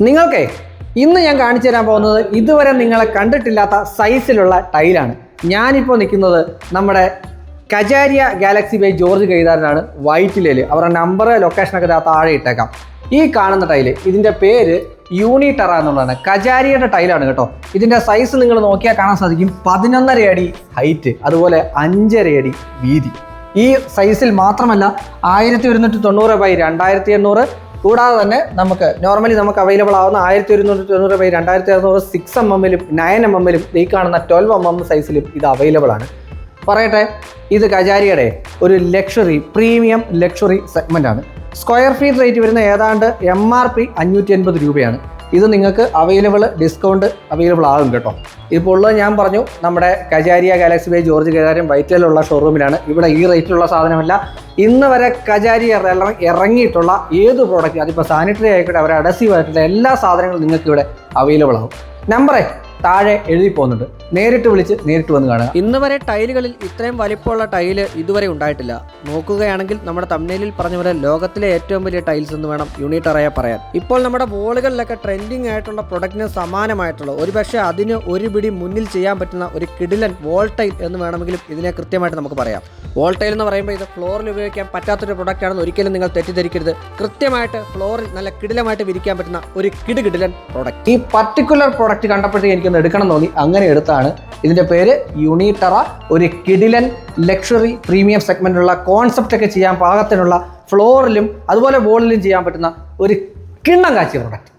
നിങ്ങൾക്കേ ഇന്ന് ഞാൻ കാണിച്ചു തരാൻ പോകുന്നത് ഇതുവരെ നിങ്ങളെ കണ്ടിട്ടില്ലാത്ത സൈസിലുള്ള ടൈലാണ്. ഞാനിപ്പോൾ നിൽക്കുന്നത് നമ്മുടെ കജാരിയ ഗാലക്സി ബൈ ജോർജ് കൈതാരനാണ്. വൈറ്റിലേൽ അവരുടെ നമ്പർ ലൊക്കേഷനൊക്കെ താഴെ ഇട്ടേക്കാം. ഈ കാണുന്ന ടൈല് ഇതിൻ്റെ പേര് യൂണിടെറ എന്നുള്ളതാണ്. കജാരിയുടെ ടൈലാണ് കേട്ടോ. ഇതിൻ്റെ സൈസ് നിങ്ങൾ നോക്കിയാൽ കാണാൻ സാധിക്കും. 11.5 അടി ഹൈറ്റ്, അതുപോലെ 5.5 അടി വീതി. ഈ സൈസിൽ മാത്രമല്ല 1190 ബൈ 2800, കൂടാതെ തന്നെ നോർമലി നമുക്ക് അവൈലബിൾ ആവുന്ന 1190 ബൈ 2600 6mm 9mm ഈ കാണുന്ന 12mm സൈസിലും ഇത് അവൈലബിൾ ആണ്. പറയട്ടെ, ഇത് കജാരിയുടെ ഒരു പ്രീമിയം ലക്ഷറി സെഗ്മെൻ്റ് ആണ്. സ്ക്വയർ ഫീറ്റ് റേറ്റ് വരുന്ന ഏതാണ്ട് MRP 580 രൂപയാണ്. ഇത് നിങ്ങൾക്ക് ഡിസ്കൗണ്ട് അവൈലബിൾ ആകും കേട്ടോ. ഇപ്പോൾ ഉള്ളത് ഞാൻ പറഞ്ഞു, നമ്മുടെ കജാരിയ ഗാലക്സി ബൈ ജോർജ് കൈതാരൻ വൈറ്റിലുള്ള ഷോറൂമിലാണ്. ഇവിടെ ഈ റേറ്റിലുള്ള സാധനമല്ല. ഇന്ന് വരെ കജാരിയ ഇറങ്ങിയിട്ടുള്ള ഏത് പ്രോഡക്റ്റ്, അതിപ്പോൾ സാനിറ്ററി ആയിക്കോട്ടെ, അവരെ അഡസീവ് ആയിട്ടുള്ള എല്ലാ സാധനങ്ങളും നിങ്ങൾക്ക് ഇവിടെ അവൈലബിൾ ആകും. നമ്പറേ താഴെ എഴുതി പോകുന്നുണ്ട്. നേരിട്ട് വിളിച്ച് നേരിട്ട് വന്ന് കാണുക. ഇന്ന് വരെ ടൈലുകളിൽ ഇത്രയും വലിപ്പമുള്ള ടൈല് ഇതുവരെ ഉണ്ടായിട്ടില്ല. നോക്കുകയാണെങ്കിൽ നമ്മുടെ തംബ്നെയിലിൽ പറഞ്ഞ പോലെ ലോകത്തിലെ ഏറ്റവും വലിയ ടൈൽസ് എന്ന് വേണം യൂണിടെറയെ പറയാൻ. ഇപ്പോൾ നമ്മുടെ വോളുകളിലൊക്കെ ട്രെൻഡിങ് ആയിട്ടുള്ള പ്രൊഡക്റ്റിന് സമാനമായിട്ടുള്ള, ഒരുപക്ഷെ അതിന് ഒരു പിടി മുന്നിൽ ചെയ്യാൻ പറ്റുന്ന ഒരു കിടിലൻ വോൾ ടൈൽ എന്ന് വേണമെങ്കിലും ഇതിനെ കൃത്യമായിട്ട് നമുക്ക് പറയാം. വോൾ ടൈൽ എന്ന് പറയുമ്പോൾ ഇത് ഫ്ലോറിൽ ഉപയോഗിക്കാൻ പറ്റാത്തൊരു പ്രൊഡക്റ്റ് ആണെന്ന് ഒരിക്കലും നിങ്ങൾ തെറ്റിദ്ധരിക്കരുത്. കൃത്യമായിട്ട് ഫ്ലോറിൽ നല്ല കിടിലമായിട്ട് വിരിക്കാൻ പറ്റുന്ന ഒരു കിടിലൻ പ്രൊഡക്റ്റ്. ഈ പർട്ടിക്കുലർ പ്രൊഡക്റ്റ് കണ്ടപ്പോഴത്തേക്ക് എനിക്കൊന്ന് എടുക്കണം തോന്നി, അങ്ങനെ എടുത്താണ്. ഇതിൻ്റെ പേര് യൂണിടെറ. ഒരു കിടിലൻ ലക്ഷറി പ്രീമിയം സെഗ്മെന്റിലുള്ള കോൺസെപ്റ്റ് ഒക്കെ ചെയ്യാൻ പാകത്തിനുള്ള ഫ്ലോറിലും അതുപോലെ വോളിലും ചെയ്യാൻ പറ്റുന്ന ഒരു കിണ്ണം കാച്ചിയ പ്രൊഡക്റ്റ്.